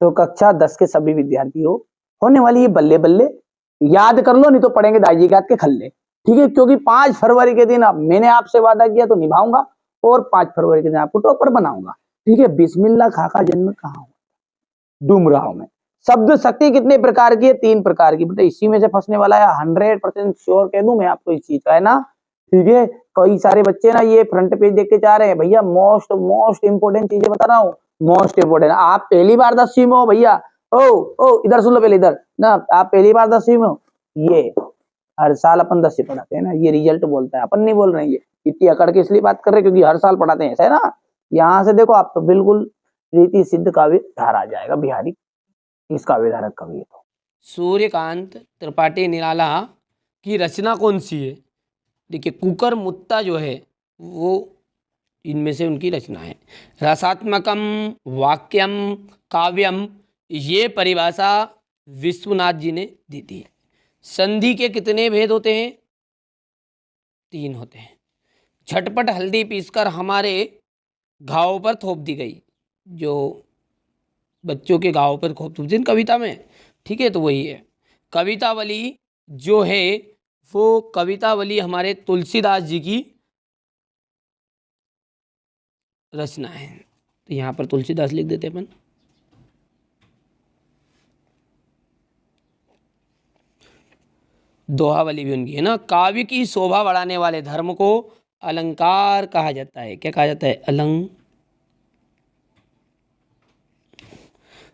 तो कक्षा 10 के सभी विद्यार्थियों, होने वाली ये बल्ले बल्ले याद कर लो, नहीं तो पढ़ेंगे दाई के हाथ के खल्ले। ठीक है, क्योंकि 5 फरवरी के दिन अब मैंने आपसे वादा किया तो निभाऊंगा, और 5 फरवरी के दिन आपको टॉपर बनाऊंगा। ठीक है, बिस्मिल्लाह खां का जन्म कहाँ हुआ? डुमराव में। शब्द शक्ति कितने प्रकार की है? 3 प्रकार की। बेटा इसी में से फंसने वाला है, 100% श्योर कह दूं मैं आपको इस चीज का, है ना? ठीक है, कई सारे बच्चे ना ये फ्रंट पेज देख के जा रहे हैं, भैया मोस्ट इंपोर्टेंट चीजें बता रहा हूँ, मोस्ट इंपोर्टेंट। आप पहली बार 10वीं में हो भैया, ओ इधर सुन लो पहले, इधर ना, आप पहली बार 10वीं में हो, ये हर साल अपन 10वीं पढ़ाते हैं ना, ये रिजल्ट बोलता है, अपन नहीं बोल रहे हैं। ये इतनी अकड़ के इसलिए बात कर रहे हैं क्योंकि हर साल पढ़ाते हैं, ऐसा है ना? यहाँ से देखो आप तो बिल्कुल रीति सिद्ध काव्य धारा आ जाएगा, बिहारी इस काव्य धारक कवि है। तो सूर्यकांत त्रिपाठी निराला की रचना कौन सी है? देखिए, कुकर मुत्ता जो है वो इनमें से उनकी रचना है। रसात्मकम, वाक्यम, काव्यम, ये परिभाषा विश्वनाथ जी ने दी थी। संधि के कितने भेद होते हैं? 3 होते हैं। झटपट हल्दी पीसकर हमारे घावों पर थोप दी गई, जो बच्चों के घावों पर थोप दी कविता में, ठीक है, तो वही है। कवितावली जो है वो कवितावली हमारे तुलसीदास जी की रचना है, तो यहाँ पर तुलसीदास लिख देते अपन। दोहावली भी उनकी है ना। काव्य की शोभा बढ़ाने वाले धर्म को अलंकार कहा जाता है। क्या कहा जाता है? अलंकार।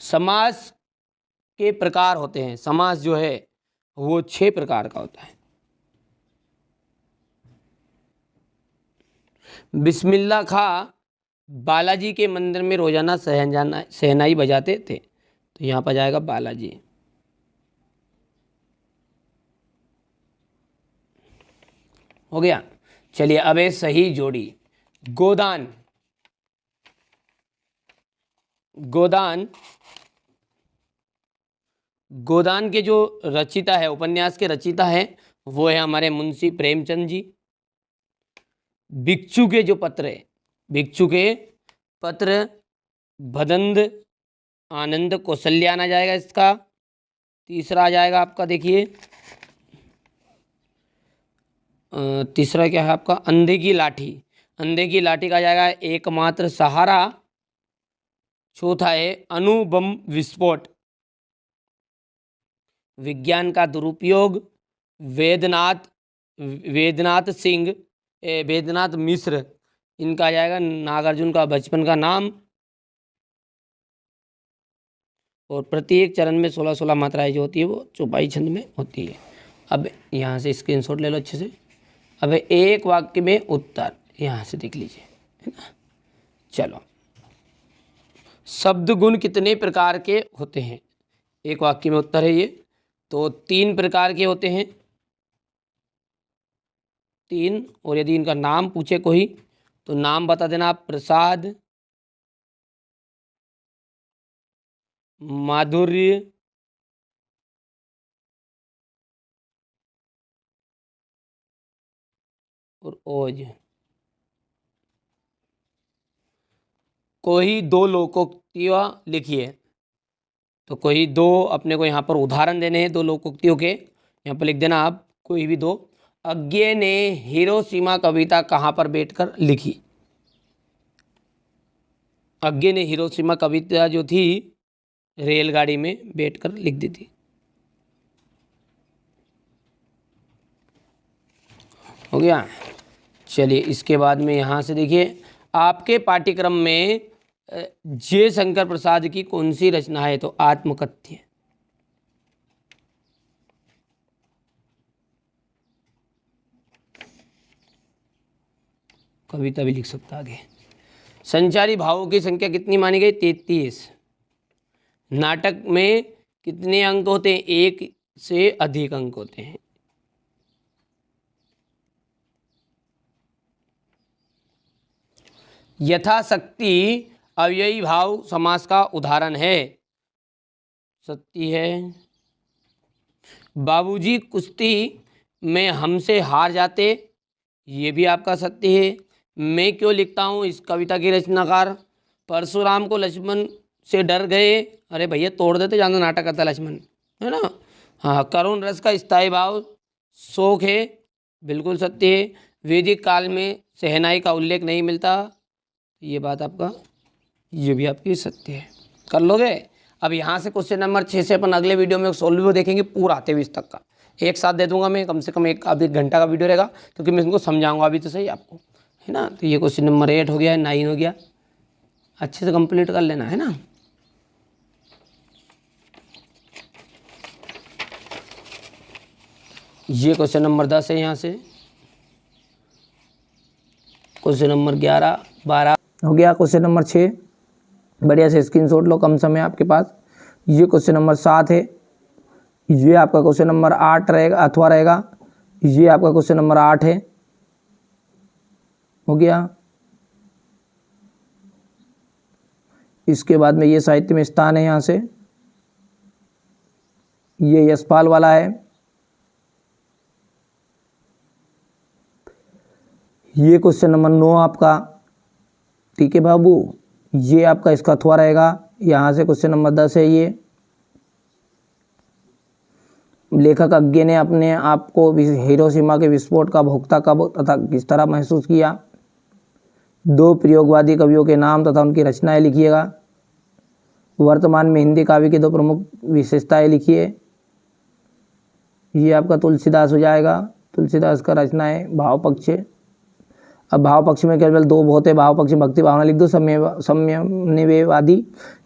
समास के प्रकार होते हैं, समास जो है वो 6 प्रकार का होता है। बिस्मिल्लाह खां बालाजी के मंदिर में रोजाना शहनाई बजाते थे, तो यहाँ पर जाएगा बालाजी। हो गया। चलिए अब है सही जोड़ी। गोदान, गोदान, गोदान के जो रचिता है, उपन्यास के रचिता है, वो है हमारे मुंशी प्रेमचंद जी। भिक्षु के जो पत्र है, भिक्षु के पत्र, भदंत आनंद कौशल्यान आ जाएगा इसका। तीसरा आ जाएगा आपका, देखिए तीसरा क्या है आपका? अंधे की लाठी, अंधे की लाठी का जाएगा एकमात्र सहारा। चौथा है अणुबम विस्फोट, विज्ञान का दुरुपयोग, वेदनाथ, वेदनाथ सिंह, वेदनाथ मिश्र, इनका आ जाएगा नागार्जुन का बचपन का नाम। और प्रत्येक चरण में 16-16 मात्राएं जो होती है वो चौपाई छंद में होती है। अब यहाँ से स्क्रीनशॉट ले लो अच्छे से। अब एक वाक्य में उत्तर यहाँ से देख लीजिए, है ना। चलो, शब्द गुण कितने प्रकार के होते हैं? एक वाक्य में उत्तर है ये, तो 3 प्रकार के होते हैं, 3। और यदि इनका नाम पूछे कोई तो नाम बता देना आप। प्रसाद, माधुर्य, और ओज। कोई 2 लोकोक्तियाँ लिखिए, तो कोई 2 अपने को यहाँ पर उदाहरण देने हैं 2 लोकोक्तियों के, यहाँ पर लिख देना आप कोई भी 2। अज्ञे ने हिरोशिमा कविता कहाँ पर बैठकर लिखी? अज्ञे ने हिरोशिमा कविता जो थी रेलगाड़ी में बैठकर लिख दी थी। हो गया। चलिए इसके बाद में यहाँ से देखिए, आपके पाठ्यक्रम में जे शंकर प्रसाद की कौन सी रचना है? तो आत्मकथ्य। कविता भी लिख सकता आगे। संचारी भावों की संख्या कितनी मानी गई? 33। नाटक में कितने अंक होते हैं? 1 से अधिक अंक होते हैं। यथाशक्ति अव्ययी भाव समास का उदाहरण है। सत्य है। बाबूजी कुश्ती में हमसे हार जाते, ये भी आपका सत्य है। मैं क्यों लिखता हूँ? इस कविता के रचनाकार परशुराम को लक्ष्मण से डर गए, अरे भैया तोड़ देते ज्यादा नाटक करता लक्ष्मण, है ना। हाँ, करुण रस का स्थायी भाव शोक है, बिल्कुल सत्य है। वैदिक काल में शहनाई का उल्लेख नहीं मिलता, ये बात आपका, ये भी आपकी सत्य है। कर लोगे। अब यहाँ से क्वेश्चन नंबर 6 से अपन अगले वीडियो में सोल्व देखेंगे पूरा 23 तक का, एक साथ दे दूंगा मैं, कम से कम एक आधे घंटा का वीडियो रहेगा, क्योंकि मैं इनको समझाऊंगा अभी तो सही आपको, है ना। तो ये क्वेश्चन नंबर 8 हो गया, 9 हो गया, अच्छे से कंप्लीट कर लेना, है ना। ये क्वेश्चन नंबर 10 है, यहाँ से क्वेश्चन नंबर 11 12 हो गया। क्वेश्चन नंबर 6 बढ़िया से स्क्रीनशॉट लो, कम समय आपके पास। ये क्वेश्चन नंबर 7 है। ये आपका क्वेश्चन नंबर 8 रहेगा अथवा रहेगा। ये आपका क्वेश्चन नंबर 8 है, हो गया। इसके बाद में ये साहित्य में स्थान है, यहाँ से ये यशपाल वाला है। ये क्वेश्चन नंबर 9 आपका, ठीक है बाबू। ये आपका इसका अथवा रहेगा। यहाँ से क्वेश्चन नंबर 10 है। ये लेखक अज्ञे ने अपने आप को हिरोशिमा के विस्फोट का भोक्ता कब तथा किस तरह महसूस किया। 2 प्रयोगवादी कवियों के नाम तथा उनकी रचनाएं लिखिएगा। वर्तमान में हिंदी काव्य की 2 प्रमुख विशेषताएं लिखिए। ये आपका तुलसीदास हो जाएगा। तुलसीदास का रचना है भाव पक्ष। अब भाव पक्ष में केवल 2 होते, भाव पक्ष भक्ति भावना लिख दो, सम्यन्वयवादी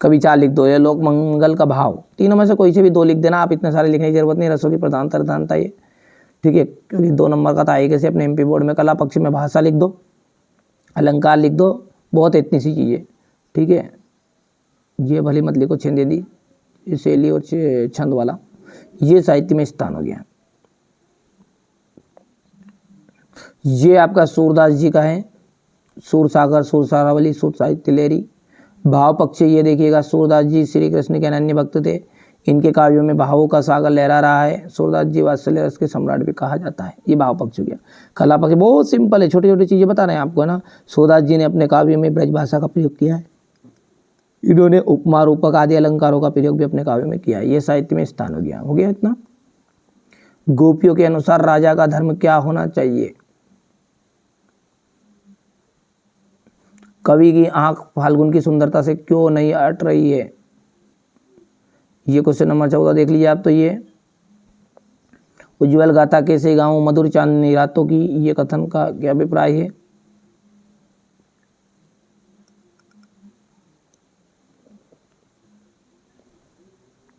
कविचार लिख दो, ये लोक मंगल का भाव। तीनों में से कोई से भी 2 लिख देना आप, इतने सारे लिखने की जरूरत नहीं। रसों की प्रधानता ये, ठीक है, क्योंकि 2 नंबर का था। कैसे अपने MP बोर्ड में कला पक्ष में भाषा लिख दो, अलंकार लिख दो, बहुत इतनी सी चीज़ें, ठीक है। ये भली मत लिखो छेंदेदी, शैली और छंद वाला। ये साहित्य में स्थान हो गया। ये आपका सूरदास जी का है, सूर सागर, सूर सारावली, सूर साहित्य लेरी। भाव पक्ष ये देखिएगा, सूरदास जी श्री कृष्ण के अनन्य भक्त थे। इनके काव्यों में भावों का सागर लहरा रहा है। सूरदास जी वात्सल्य रस के सम्राट भी कहा जाता है। ये भाव पक्ष हो गया। कला पक्ष बहुत सिंपल है, छोटी छोटी चीज़ें बता रहे हैं आपको, है ना। सूरदास जी ने अपने काव्यों में ब्रज भाषा का प्रयोग किया है। इन्होंने उपमा रूपक आदि अलंकारों का प्रयोग भी अपने काव्यों में किया है। ये साहित्य में स्थान हो गया। हो गया इतना। गोपियों के अनुसार राजा का धर्म क्या होना चाहिए। कवि की आंख फाल्गुन की सुंदरता से क्यों नहीं अट रही है। ये क्वेश्चन नंबर 14 देख लीजिए आप। तो ये उज्ज्वल गाथा कैसे गाऊं मधुर चांदनी रातों की, ये कथन का क्या अभिप्राय है।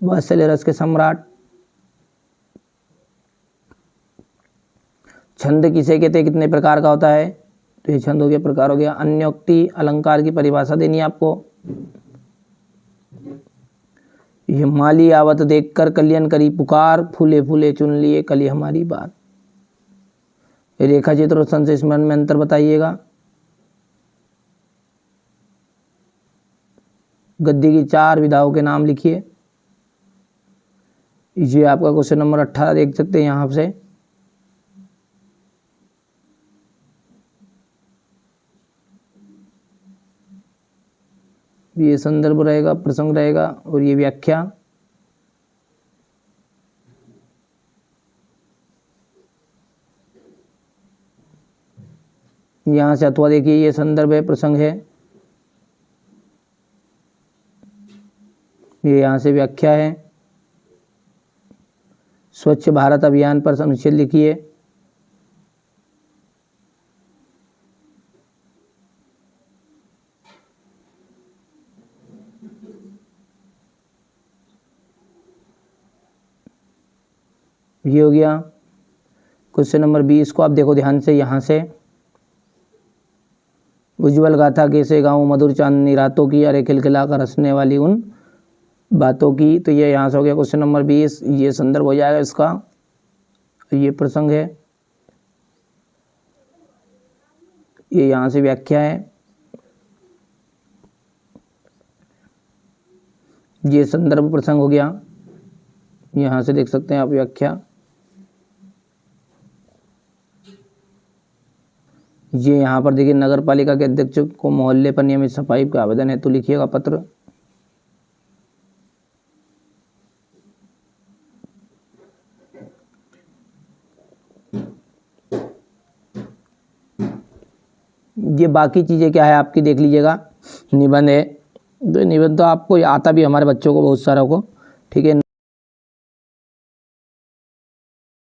वात्सल्य रस के सम्राट। छंद किसे कहते हैं, कितने प्रकार का होता है। तो ये छंद हो गया, प्रकार हो गया। अन्योक्ति अलंकार की परिभाषा देनी है आपको। ये माली आवत देखकर कलियन करी पुकार, फूले फूले चुन लिए कली हमारी बात। रेखा चित्र और संशय स्मरण में अंतर बताइएगा। गद्य की 4 विधाओं के नाम लिखिए। ये आपका क्वेश्चन नंबर 18 देख सकते हैं यहाँ से। ये संदर्भ रहेगा, प्रसंग रहेगा, और ये व्याख्या। यहाँ से अथवा देखिए, ये संदर्भ है, प्रसंग है। ये यहाँ से व्याख्या है। स्वच्छ भारत अभियान पर अनुच्छेद लिखिए। ये हो गया। क्वेश्चन नंबर 20 को आप देखो ध्यान से। यहाँ से उज्ज्वल गाथा कैसे गाऊं मधुर चांदनी रातों की, अरे खिलखिला कर हंसने वाली उन बातों की। तो ये यहाँ से हो गया क्वेश्चन नंबर 20। ये संदर्भ हो जाएगा इसका, ये प्रसंग है। ये यहाँ से व्याख्या है। ये संदर्भ प्रसंग हो गया। यहाँ से देख सकते हैं आप व्याख्या। ये यहाँ पर देखिए, नगर पालिका के अध्यक्ष को मोहल्ले पर नियमित सफाई का आवेदन है तो लिखिएगा पत्र। ये बाकी चीज़ें क्या है आपकी देख लीजिएगा। निबंध है, तो निबंध तो आपको आता भी, हमारे बच्चों को बहुत सारा को, ठीक है।